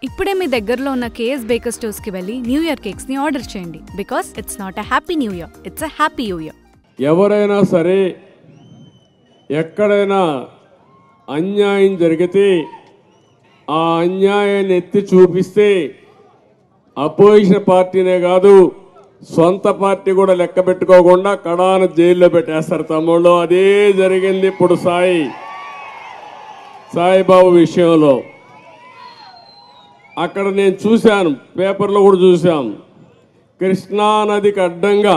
ఇప్పుడే మీ దగ్గరలో ఉన్న కేఎస్ బేకర్ స్టోర్స్ కి వెళ్ళి న్యూ ఇయర్ కేక్స్ ని ఆర్డర్ చేయండి because it's not a happy new year, it's a happy new year. ఎవరైనా సరే ఎక్కడైనా అన్యాయం జరిగితే ఆ అన్యాయాన్ని ఎత్తి చూపిస్తే అపోజిషన్ పార్టీనే కాదు సొంత పార్టీ కూడా లెక్క పెట్టుకోకుండా కడాన జైల్లో పెట్టేస్తారు తమ్ముళ్ళు. అదే జరిగింది ఇప్పుడు సాయిబాబు విషయంలో. అక్కడ నేను చూశాను, పేపర్లో కూడా చూశాం, కృష్ణా నదికి అడ్డంగా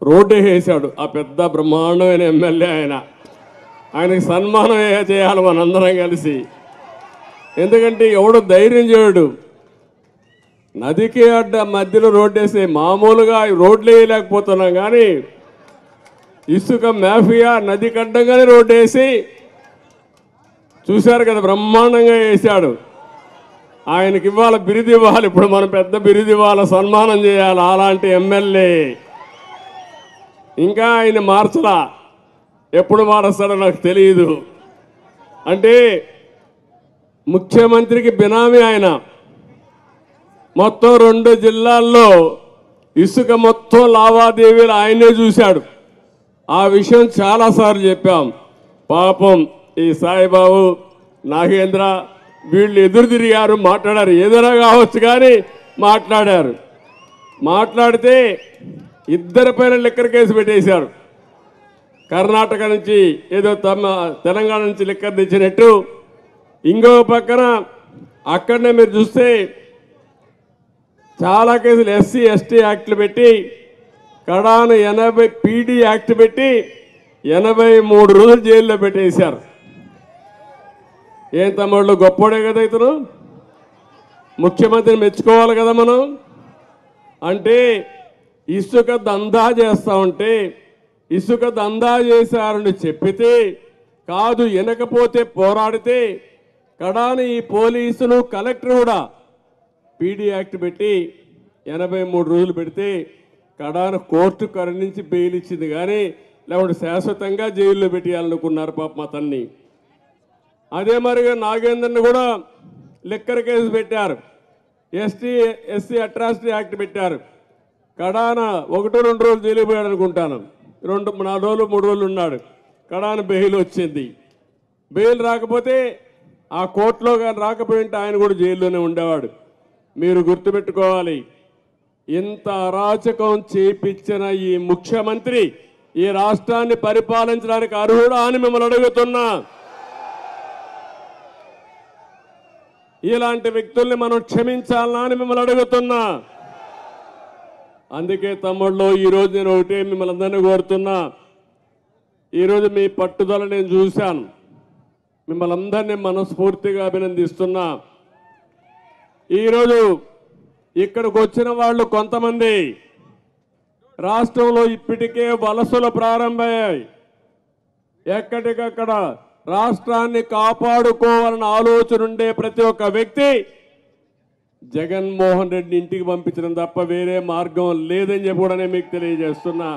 రోడ్డు వేసాడు ఆ పెద్ద బ్రహ్మాండమైన ఎమ్మెల్యే. ఆయనకి సన్మానం చేయాలి మనందరం కలిసి. ఎందుకంటే ఎవడు ధైర్యం చేయడు. నదికి అడ్డ మధ్యలో రోడ్డు వేసి మామూలుగా రోడ్లు వేయలేకపోతున్నాం, కానీ ఇసుక మాఫియా నదికి అడ్డంగానే రోడ్డు వేసి చూశారు కదా, బ్రహ్మాండంగా వేశాడు. ఆయనకి ఇవ్వాలి బిరుదు ఇవ్వాలి, ఇప్పుడు మనం పెద్ద బిరుదు ఇవ్వాలి, సన్మానం చేయాలి అలాంటి ఎమ్మెల్యే. ఇంకా ఆయన మార్చలా, ఎప్పుడు మారుస్తాడో నాకు తెలియదు. అంటే ముఖ్యమంత్రికి బినామీ ఆయన. మొత్తం 2 జిల్లాల్లో ఇసుక మొత్తం లావాదేవీలు ఆయనే చూశాడు. ఆ విషయం చాలాసార్లు చెప్పాం. పాపం ఈ సాయిబాబు నాగేంద్ర వీళ్ళు ఎదురు తిరిగారు, మాట్లాడారు, ఏదైనా కావచ్చు కానీ మాట్లాడారు. మాట్లాడితే ఇద్దరి పైన లిక్కర్ కేసు పెట్టేశారు. కర్ణాటక నుంచి ఏదో తెలంగాణ నుంచి లిక్కర్ తెచ్చినట్టు. ఇంకో పక్కన అక్కడనే మీరు చూస్తే చాలా కేసులు ఎస్సీ ఎస్టీ యాక్ట్లు పెట్టి కడాన 80 పీడీ యాక్ట్ పెట్టి 83 రోజులు జైల్లో పెట్టేశారు. ఏం తమ్ముళ్ళు గొప్పోడే కదా ఇతను, ముఖ్యమంత్రిని మెచ్చుకోవాలి కదా మనం. అంటే ఇసుక దందా చేస్తా ఉంటే ఇసుక దందా చేశారని చెప్పితే కాదు, వినకపోతే పోరాడితే కడాని ఈ పోలీసులు కలెక్టర్ కూడా పీడీ యాక్ట్ పెట్టి 83 రోజులు పెడితే కడాన కోర్టు కరుణించి బెయిల్ ఇచ్చింది. కానీ లేకుంటే శాశ్వతంగా జైల్లో పెట్టేయాలనుకున్నారు పాపం అతన్ని. అదే మరిగా నాగేంద్రని కూడా లిక్కర్ కేసు పెట్టారు, ఎస్సీ అట్రాసిటీ యాక్ట్ పెట్టారు. కడాన 1-2 రోజులు జైలు పోయాడు అనుకుంటాను, 4 రోజులు 3 రోజులు ఉన్నాడు. కడాన బెయిల్ వచ్చింది. బెయిల్ రాకపోతే ఆ కోర్టులో కానీ రాకపోయింటే ఆయన కూడా జైల్లోనే ఉండేవాడు. మీరు గుర్తుపెట్టుకోవాలి, ఇంత అరాచకం చేపించిన ఈ ముఖ్యమంత్రి ఈ రాష్ట్రాన్ని పరిపాలించడానికి అర్హుడా అని మిమ్మల్ని అడుగుతున్నా. ఇలాంటి వ్యక్తుల్ని మనం క్షమించాలా అని మిమ్మల్ని అడుగుతున్నా. అందుకే తమ్ముళ్ళు ఈరోజు నేను ఒకటే మిమ్మల్ని అందరినీ కోరుతున్నా. ఈరోజు మీ పట్టుదల నేను చూశాను, మిమ్మల్ని అందరినీ మనస్ఫూర్తిగా అభినందిస్తున్నా. ఈరోజు ఇక్కడికి వచ్చిన వాళ్ళు కొంతమంది రాష్ట్రంలో ఇప్పటికే వలసలు ప్రారంభమయ్యాయి. ఎక్కడికక్కడ రాష్ట్రాన్ని కాపాడుకోవాలన్న ఆలోచన ఉండే ప్రతి ఒక్క వ్యక్తి జగన్మోహన్ రెడ్డి ఇంటికి పంపించడం తప్ప వేరే మార్గం లేదని చెప్పి కూడా నేను మీకు తెలియజేస్తున్నా.